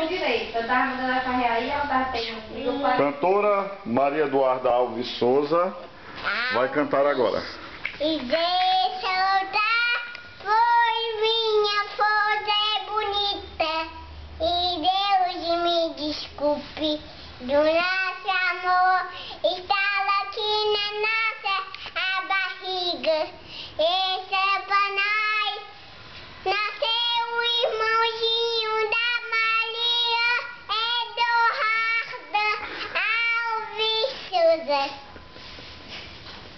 direito. Eu tava mandando ela carregar aí, ela tava pegando. Cantora Maria Eduarda Alves Souza vai cantar agora. E deixa eu dar, pois minha foto é bonita. E Deus me desculpe do nosso amor. Está aqui na nossa barriga. Esse é pra nós. Nasceu o irmãozinho da Maria Eduarda Alves Souza.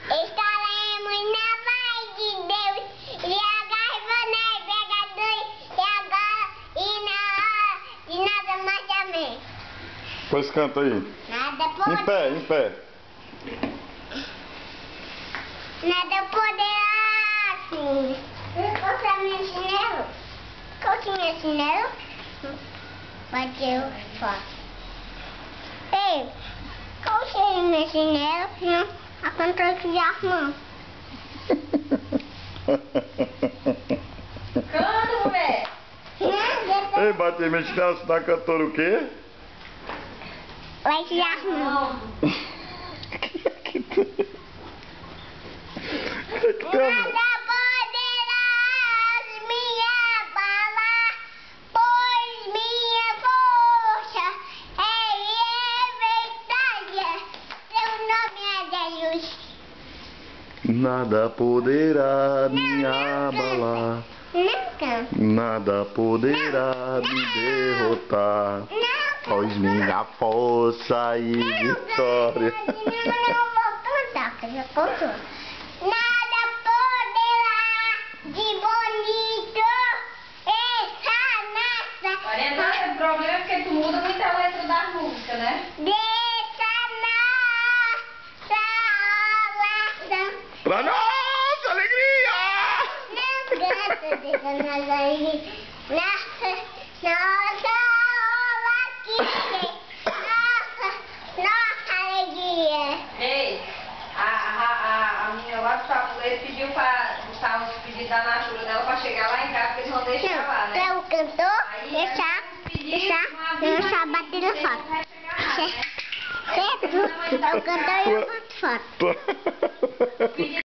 Estaremos na paz de Deus. E agora pega dois. E agora e na hora de nada mais amém. Pois canta aí. Nada poderá. Em pé, em pé. Nada poderá assim. Mostra meu chinelo. Qual que é meu chinelo? Pode eu faço. Ei, qual que é meu chinelo? Não, a controle de arma. Canta, mulher! Ei, bate minha chinela, você tá cantando o quê? Vai te armar. Nada poderá me abalar, pois minha força é verdade. Seu nome é Jesus. Nada poderá me abalar, Não canta. nada poderá me derrotar, pois minha força e vitória. Não vou cantar, que já cantou. Nada poderá de bonito essa nossa. Olha, não é problema porque tu muda muito a letra da música, né? Dessa nossa oração. Pra nossa alegria! Não canta dessa nossa alegria. Nossa alegria. Ei, a minha lá do tabuleiro pediu pra botar os pedidos da natura dela pra chegar lá em casa, porque eles vão deixar lá, né? Não, o cantor Aí, deixar bater na foto. Certo? É o cantor e eu boto foto. Pedido